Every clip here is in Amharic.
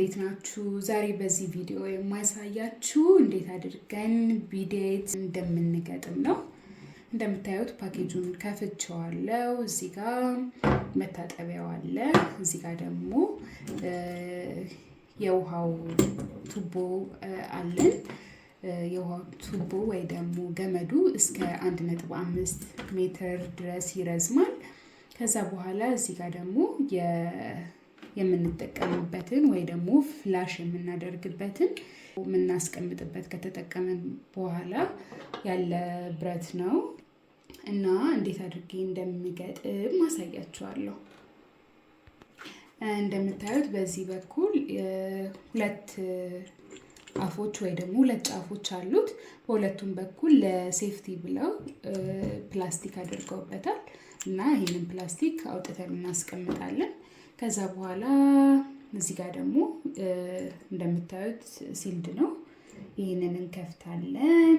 እንዴት ናችሁ? ዛሬ በዚህ ቪዲዮ የማሳያችሁ እንዴት አድርገን ቢዴት እንደምንገጥም ነው። እንደምታዩት ፓኬጁን ከፍቼዋለሁ። እዚህ ጋር መታጠቢያው አለ። እዚህ ጋር ደግሞ የውሃው ቱቦ አለን። የውሃው ቱቦ ወይ ደግሞ ገመዱ እስከ 1.5 ሜትር ድረስ ይረዝማል። ከዛ በኋላ እዚህ ጋር ደግሞ የምንጠቀምበትን ወይ ደግሞ ፍላሽ የምናደርግበትን የምናስቀምጥበት ከተጠቀመን በኋላ ያለ ብረት ነው እና እንዴት አድርጌ እንደምገጥም ማሳያችኋለሁ። እንደምታዩት በዚህ በኩል ሁለት አፎች ወይ ደግሞ ሁለት ጫፎች አሉት። በሁለቱም በኩል ለሴፍቲ ብለው ፕላስቲክ አድርገውበታል እና ይሄንን ፕላስቲክ አውጥተን እናስቀምጣለን። ከዛ በኋላ እዚህ ጋር ደግሞ እንደምታዩት ሲልድ ነው። ይሄንን እንከፍታለን።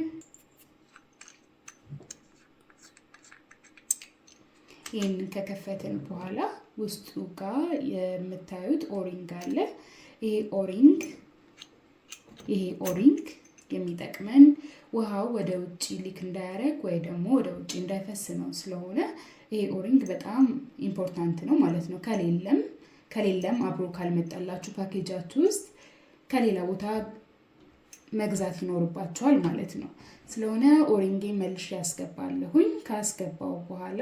ይሄንን ከከፈትን በኋላ ውስጡ ጋር የምታዩት ኦሪንግ አለ። ይሄ ኦሪንግ የሚጠቅመን ውሃው ወደ ውጪ ሊክ እንዳያረግ ወይ ደግሞ ወደ ውጪ እንዳይፈስ ነው። ስለሆነ ይሄ ኦሪንግ በጣም ኢምፖርታንት ነው ማለት ነው። ከሌለም አብሮ ካልመጣላችሁ ፓኬጃችሁ ውስጥ ከሌላ ቦታ መግዛት ይኖርባችኋል ማለት ነው። ስለሆነ ኦሪንጌ መልሼ ያስገባለሁኝ። ካስገባው በኋላ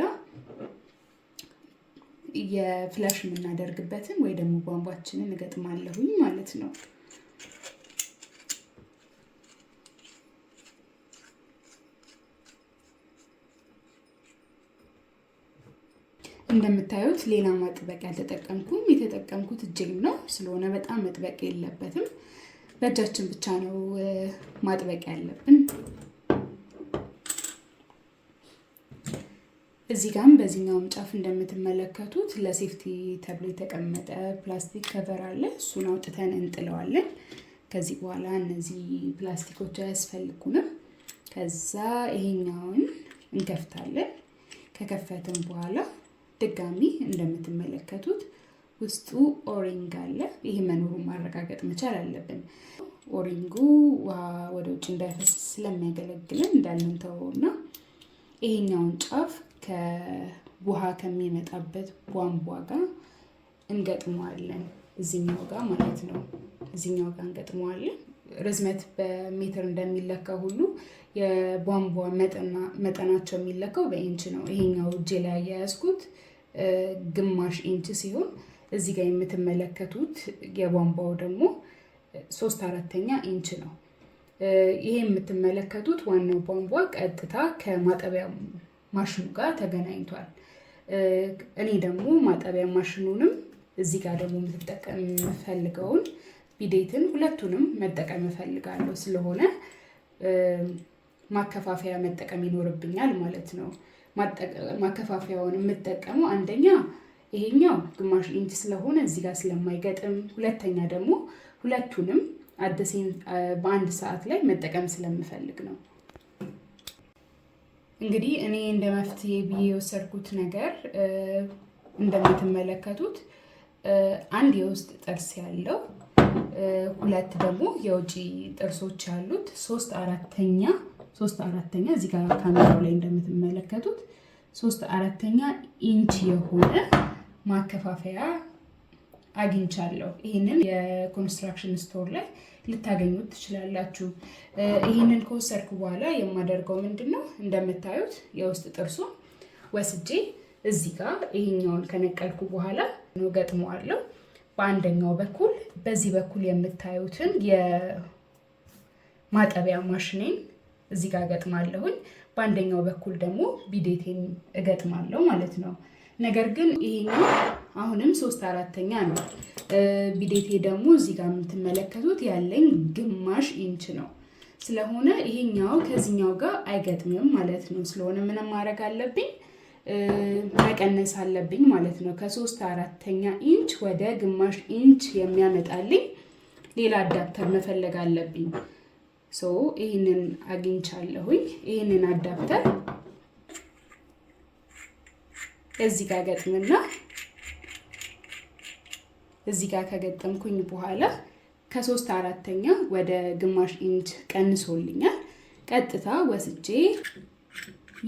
የፍላሽ የምናደርግበትን ወይ ደግሞ ቧንቧችንን እገጥማለሁኝ ማለት ነው። እንደምታዩት ሌላ ማጥበቂያ አልተጠቀምኩም። የተጠቀምኩት እጄን ነው። ስለሆነ በጣም መጥበቅ የለበትም። በእጃችን ብቻ ነው ማጥበቂያ ያለብን። እዚህ ጋርም በዚህኛውም ጫፍ እንደምትመለከቱት ለሴፍቲ ተብሎ የተቀመጠ ፕላስቲክ ከቨር አለ። እሱን አውጥተን እንጥለዋለን። ከዚህ በኋላ እነዚህ ፕላስቲኮች አያስፈልጉንም። ከዛ ይሄኛውን እንከፍታለን። ከከፈትን በኋላ ድጋሚ እንደምትመለከቱት ውስጡ ኦሪንግ አለ። ይሄ መኖሩን ማረጋገጥ መቻል አለብን። ኦሪንጉ ውሃ ወደ ውጭ እንዳይፈስ ስለሚያገለግልን እንዳንተውና ይሄኛውን ጫፍ ከውሃ ከሚመጣበት ቧንቧ ጋር እንገጥመዋለን። እዚህኛው ጋር ማለት ነው። እዚህኛው ጋር እንገጥመዋለን። ርዝመት በሜትር እንደሚለካ ሁሉ የቧንቧ መጠናቸው የሚለካው በኢንች ነው። ይሄኛው እጄ ላይ ያያዝኩት ግማሽ ኢንች ሲሆን እዚህ ጋር የምትመለከቱት የቧንቧው ደግሞ 3/4 ኢንች ነው። ይሄ የምትመለከቱት ዋናው ቧንቧ ቀጥታ ከማጠቢያ ማሽኑ ጋር ተገናኝቷል። እኔ ደግሞ ማጠቢያ ማሽኑንም እዚህ ጋር ደግሞ የምትጠቀም የምፈልገውን ቢዴትን ሁለቱንም መጠቀም እፈልጋለሁ። ስለሆነ ማከፋፈያ መጠቀም ይኖርብኛል ማለት ነው። ማከፋፈያውን የምጠቀመው አንደኛ ይሄኛው ግማሽ ኢንች ስለሆነ እዚህ ጋር ስለማይገጥም፣ ሁለተኛ ደግሞ ሁለቱንም በአንድ ሰዓት ላይ መጠቀም ስለምፈልግ ነው። እንግዲህ እኔ እንደ መፍትሄ ብዬ የወሰድኩት ነገር እንደምትመለከቱት አንድ የውስጥ ጥርስ ያለው፣ ሁለት ደግሞ የውጪ ጥርሶች ያሉት 3/4 እዚህ ጋር ካሜራው ላይ እንደምትመለከቱት 3/4 ኢንች የሆነ ማከፋፈያ አግኝቻለሁ። ይህንን የኮንስትራክሽን ስቶር ላይ ልታገኙት ትችላላችሁ። ይህንን ከወሰድኩ በኋላ የማደርገው ምንድነው፣ እንደምታዩት የውስጥ ጥርሱ ወስጄ እዚህ ጋር ይሄኛውን ከነቀልኩ በኋላ ነው ገጥመዋለሁ። በአንደኛው በኩል በዚህ በኩል የምታዩትን የማጠቢያ ማሽኔን እዚህ ጋር ገጥማለሁኝ። በአንደኛው በኩል ደግሞ ቢዴቴን እገጥማለሁ ማለት ነው። ነገር ግን ይሄኛው አሁንም 3/4 ነው። ቢዴቴ ደግሞ እዚህ ጋር የምትመለከቱት ያለኝ ግማሽ ኢንች ነው። ስለሆነ ይሄኛው ከዚህኛው ጋር አይገጥምም ማለት ነው። ስለሆነ ምንም ማድረግ አለብኝ፣ መቀነስ አለብኝ ማለት ነው። ከ3/4 ኢንች ወደ ግማሽ ኢንች የሚያመጣልኝ ሌላ አዳፕተር መፈለግ አለብኝ። ይህንን አግኝቻለሁኝ። ይህንን አዳፕተር እዚህ ጋር ገጥምና እዚህ ጋር ከገጠምኩኝ በኋላ ከ3/4 ወደ ግማሽ ኢንች ቀንሶልኛል። ቀጥታ ወስጄ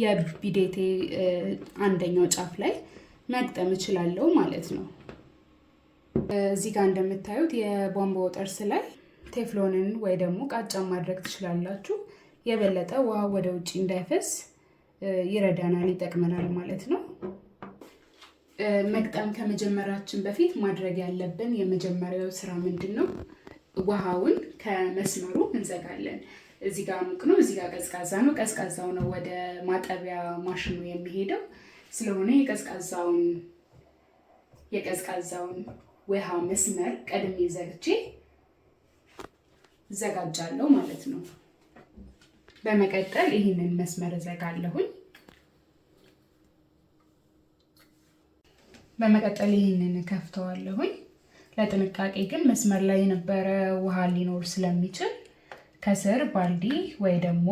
የቢዴቴ አንደኛው ጫፍ ላይ መግጠም እችላለሁ ማለት ነው። እዚህ ጋር እንደምታዩት የቧንቧው ጥርስ ላይ ቴፍሎንን ወይ ደግሞ ቃጫ ማድረግ ትችላላችሁ። የበለጠ ውሃ ወደ ውጭ እንዳይፈስ ይረዳናል፣ ይጠቅመናል ማለት ነው። መግጠም ከመጀመራችን በፊት ማድረግ ያለብን የመጀመሪያው ስራ ምንድን ነው? ውሃውን ከመስመሩ እንዘጋለን። እዚህ ጋር ሙቅ ነው፣ እዚህ ጋር ቀዝቃዛ ነው። ቀዝቃዛው ነው ወደ ማጠቢያ ማሽኑ የሚሄደው። ስለሆነ የቀዝቃዛውን ውሃ መስመር ቀድሜ ዘግቼ እዘጋጃለሁ ማለት ነው። በመቀጠል ይህንን መስመር እዘጋለሁኝ። በመቀጠል ይህንን ከፍተዋለሁኝ። ለጥንቃቄ ግን መስመር ላይ የነበረ ውሃ ሊኖር ስለሚችል ከስር ባልዲ ወይ ደግሞ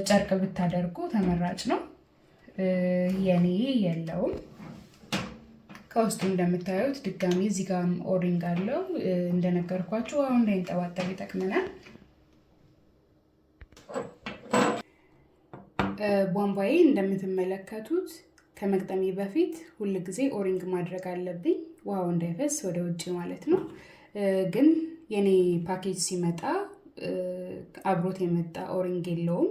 ጨርቅ ብታደርጉ ተመራጭ ነው። የኔ የለውም። ከውስጡ እንደምታዩት ድጋሚ እዚህ ጋር ኦሪንግ አለው። እንደነገርኳችሁ ውሃው እንዳይንጠባጠብ ይጠቅመናል። ቧንቧዬ እንደምትመለከቱት ከመግጠሜ በፊት ሁል ጊዜ ኦሪንግ ማድረግ አለብኝ፣ ውሃው እንዳይፈስ ወደ ውጭ ማለት ነው። ግን የኔ ፓኬጅ ሲመጣ አብሮት የመጣ ኦሪንግ የለውም።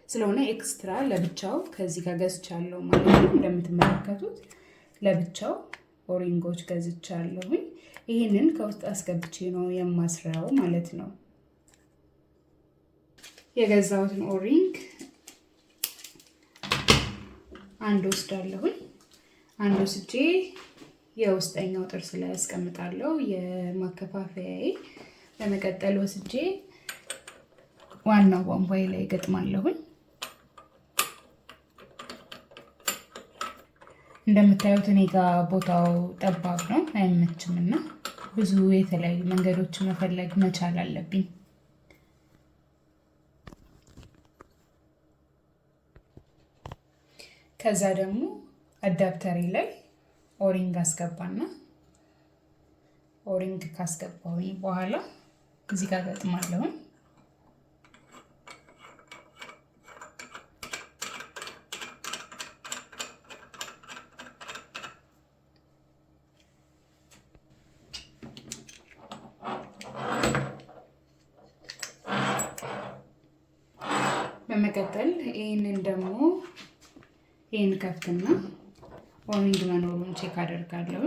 ስለሆነ ኤክስትራ ለብቻው ከዚህ ጋር ገዝቻለሁ ማለት ነው። እንደምትመለከቱት ለብቻው ኦሪንጎች ገዝቻለሁኝ። ይህንን ከውስጥ አስገብቼ ነው የማስረው ማለት ነው። የገዛሁትን ኦሪንግ አንድ ወስዳለሁኝ። አንድ ወስጄ የውስጠኛው ጥርስ ላይ አስቀምጣለሁ፣ የማከፋፈያዬ። በመቀጠል ወስጄ ዋናው ቧንቧዬ ላይ ገጥማለሁኝ። እንደምታዩት እኔ ጋር ቦታው ጠባብ ነው፣ አይመችም እና ብዙ የተለያዩ መንገዶችን መፈለግ መቻል አለብኝ። ከዛ ደግሞ አዳፕተሪ ላይ ኦሪንግ አስገባና ኦሪንግ ካስገባሁኝ በኋላ እዚህ ጋር ገጥማለሁኝ። በመቀጠል ይህን ከፍትና ኦሪንግ መኖሩን ቼክ አደርጋለሁ።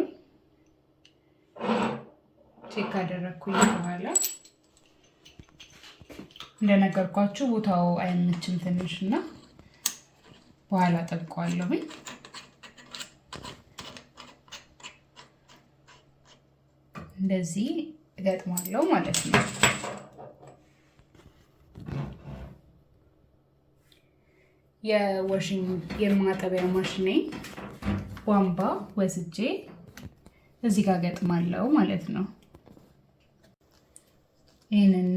ቼክ ካደረግኩኝ በኋላ እንደነገርኳችሁ ቦታው አይመችም ትንሽ እና በኋላ ጠብቀዋለሁኝ። እንደዚህ እገጥማለሁ ማለት ነው። የማጠቢያ ማሽኔ ቧንቧ ወስጄ እዚህ ጋር ገጥማለሁ ማለት ነው። ይህንን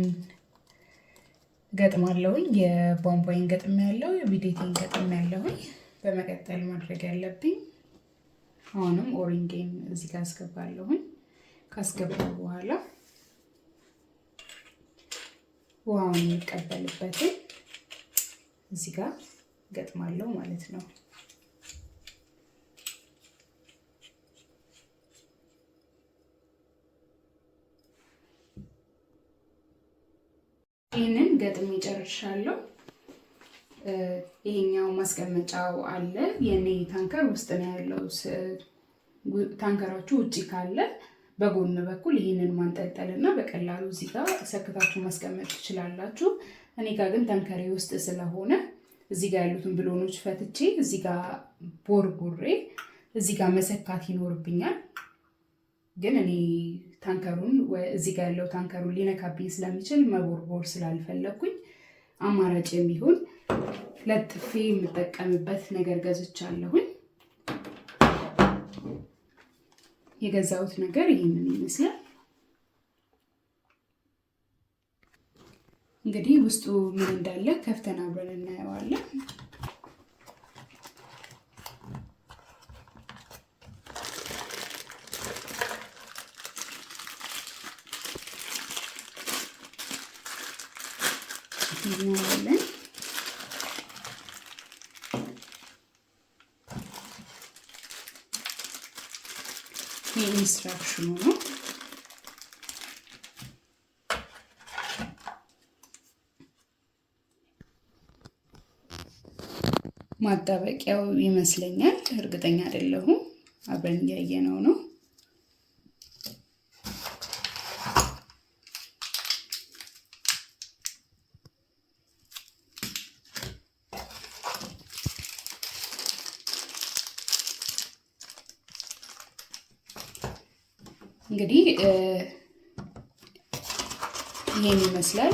ገጥማለሁኝ። የቧንቧዬን ገጥሜያለሁ፣ የቢዴቴን ገጥሜያለሁኝ። በመቀጠል ማድረግ ያለብኝ አሁንም ኦሪንጌን እዚህ ጋር አስገባለሁኝ። ካስገባው በኋላ ውሃውን የሚቀበልበትን እዚህ ጋር ገጥማለሁ ማለት ነው። ይህንን ገጥሜ ጨርሻለሁ። ይሄኛው ማስቀመጫው አለ። የኔ ታንከር ውስጥ ነው ያለው። ታንከራችሁ ውጪ ካለ በጎን በኩል ይህንን ማንጠልጠልና በቀላሉ እዚህ ጋር ሰክታችሁ ማስቀመጥ ትችላላችሁ። እኔ ጋር ግን ታንከሬ ውስጥ ስለሆነ እዚህ ጋር ያሉትን ብሎኖች ፈትቼ እዚህ ጋር ቦርቡሬ እዚህ ጋር መሰካት ይኖርብኛል። ግን እኔ ታንከሩን እዚህ ጋር ያለው ታንከሩን ሊነካብኝ ስለሚችል መቦርቦር ስላልፈለኩኝ አማራጭ የሚሆን ለጥፌ የምጠቀምበት ነገር ገዝቻለሁኝ። የገዛሁት ነገር ይህንን ይመስላል። እንግዲህ ውስጡ ምን እንዳለ ከፍተን አብረን እናየዋለን። እናያለን። ይህ ኢንስትራክሽኑ ነው። ማጣበቂያው ይመስለኛል፣ እርግጠኛ አይደለሁም። አብረን እያየነው ነው። እንግዲህ ይሄን ይመስላል።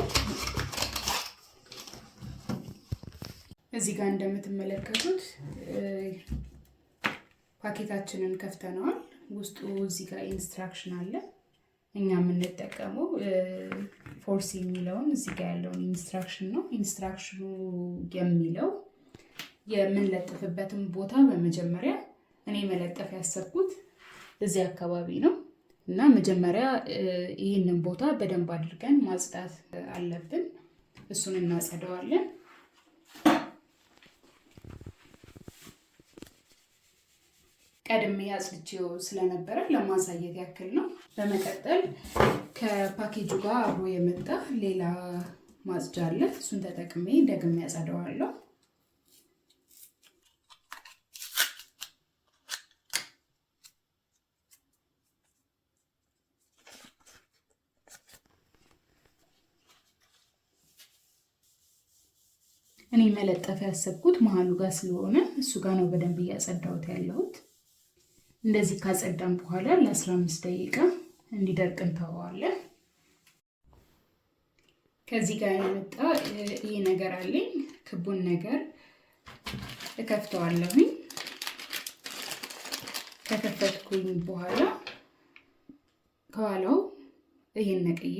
እዚህ ጋር እንደምትመለከቱት ፓኬታችንን ከፍተነዋል። ውስጡ እዚህ ጋር ኢንስትራክሽን አለ። እኛ የምንጠቀመው ፎርሲ የሚለውን እዚህ ጋር ያለውን ኢንስትራክሽን ነው። ኢንስትራክሽኑ የሚለው የምንለጥፍበትን ቦታ በመጀመሪያ እኔ መለጠፍ ያሰብኩት እዚህ አካባቢ ነው እና መጀመሪያ ይህንን ቦታ በደንብ አድርገን ማጽዳት አለብን። እሱን እናጸዳዋለን። ቀድሜ አጽድቼው ስለነበረ ለማሳየት ያክል ነው። በመቀጠል ከፓኬጁ ጋር አብሮ የመጣ ሌላ ማጽጃ አለ። እሱን ተጠቅሜ ደግሜ አጸዳዋለሁ። እኔ መለጠፍ ያሰብኩት መሀሉ ጋር ስለሆነ እሱ ጋር ነው በደንብ እያጸዳሁት ያለሁት። እንደዚህ ካጸዳን በኋላ ለ15 ደቂቃ እንዲደርቅ እንተዋዋለን። ከዚህ ጋር የመጣ ይሄ ነገር አለኝ። ክቡን ነገር እከፍተዋለሁኝ። ከከፈትኩኝ በኋላ ከኋላው ይሄን ነቅዬ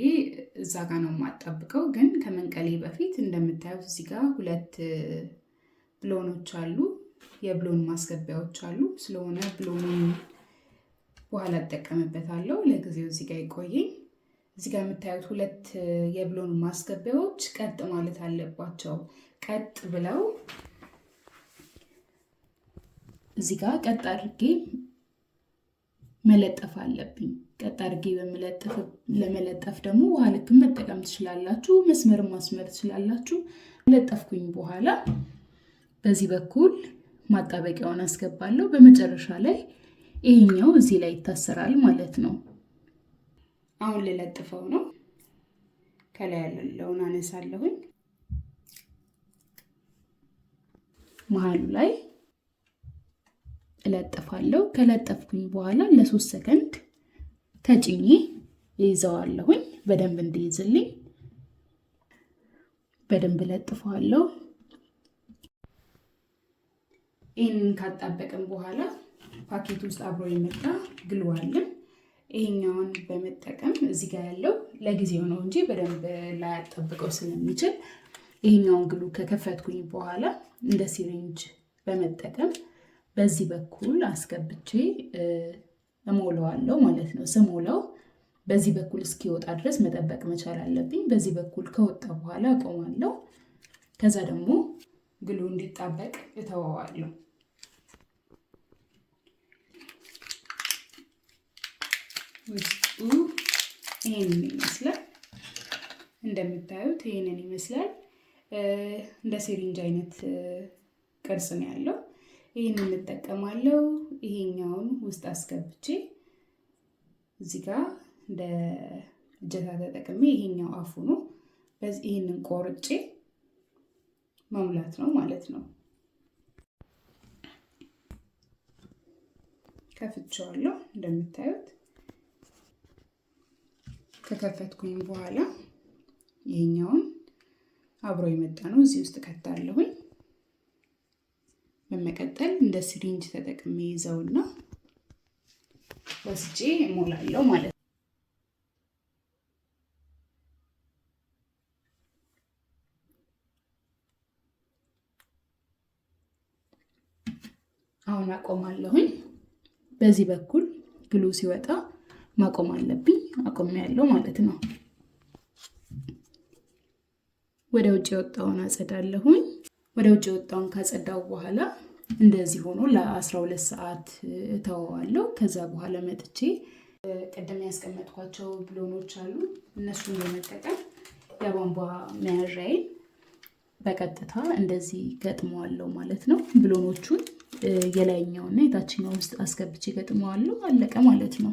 እዛ ጋር ነው የማጣብቀው። ግን ከመንቀሌ በፊት እንደምታዩት እዚህ ጋር 2 ብሎኖች አሉ፣ የብሎን ማስገቢያዎች አሉ። ስለሆነ ብሎኑን በኋላ እጠቀምበታለሁ። ለጊዜው እዚህ ጋር ይቆየኝ። እዚህ ጋር የምታዩት 2 የብሎን ማስገቢያዎች ቀጥ ማለት አለባቸው። ቀጥ ብለው እዚህ ጋር ቀጥ አድርጌ መለጠፍ አለብኝ። ቀጥ አድርጌ ለመለጠፍ ደግሞ ውሃ ልክም መጠቀም ትችላላችሁ፣ መስመር ማስመር ትችላላችሁ። ለጠፍኩኝ በኋላ በዚህ በኩል ማጣበቂያውን አስገባለሁ። በመጨረሻ ላይ ይሄኛው እዚህ ላይ ይታሰራል ማለት ነው። አሁን ልለጥፈው ነው። ከላይ ያለውን አነሳለሁኝ። መሃሉ ላይ እለጥፋለሁ። ከለጠፍኩኝ በኋላ ለ3 ሰከንድ ተጭኜ ይዘዋለሁኝ። በደንብ እንዲይዝልኝ በደንብ ለጥፈዋለሁ። ይህንን ካጣበቅን በኋላ ፓኬት ውስጥ አብሮ የመጣ ግሉ አለ። ይሄኛውን በመጠቀም እዚህ ጋር ያለው ለጊዜው ነው እንጂ በደንብ ላያጣብቀው ስለሚችል ይሄኛውን ግሉ ከከፈትኩኝ በኋላ እንደ ሲሪንጅ በመጠቀም በዚህ በኩል አስገብቼ እሞላዋለሁ ማለት ነው። ስሞላው በዚህ በኩል እስኪወጣ ድረስ መጠበቅ መቻል አለብኝ። በዚህ በኩል ከወጣ በኋላ አቆማለሁ። ከዛ ደግሞ ግሉ እንዲጣበቅ እተወዋለሁ። ውስጡ ይሄንን ይመስላል። እንደምታዩት ይሄንን ይመስላል። እንደ ሲሪንጅ አይነት ቅርጽ ነው ያለው። ይሄንን እንጠቀማለሁ። ይሄኛውን ውስጥ አስገብቼ እዚህ ጋር እንደ እጀታ ተጠቅሜ ይሄኛው አፉ ነው። በዚህ ይሄንን ቆርጬ መሙላት ነው ማለት ነው። ከፍቼዋለሁ። እንደምታዩት ከከፈትኩኝ በኋላ ይሄኛውን አብሮ የመጣ ነው እዚህ ውስጥ ከታለሁኝ። በመቀጠል እንደ ሲሪንጅ ተጠቅሜ ይዘውና ወስጄ እሞላለሁ ማለት ነው። አሁን አቆማለሁኝ። በዚህ በኩል ግሉ ሲወጣ ማቆም አለብኝ። አቆሚያለሁ ማለት ነው። ወደ ውጭ የወጣውን አጸዳለሁኝ። ወደ ውጭ የወጣውን ካጸዳው በኋላ እንደዚህ ሆኖ ለ12 ሰዓት እተወዋለሁ። ከዛ በኋላ መጥቼ ቅድም ያስቀመጥኳቸው ብሎኖች አሉ። እነሱን በመጠቀም የቧንቧ መያዣዬን በቀጥታ እንደዚህ ገጥመዋለሁ ማለት ነው። ብሎኖቹን የላይኛውና የታችኛው ውስጥ አስገብቼ ገጥመዋለሁ። አለቀ ማለት ነው።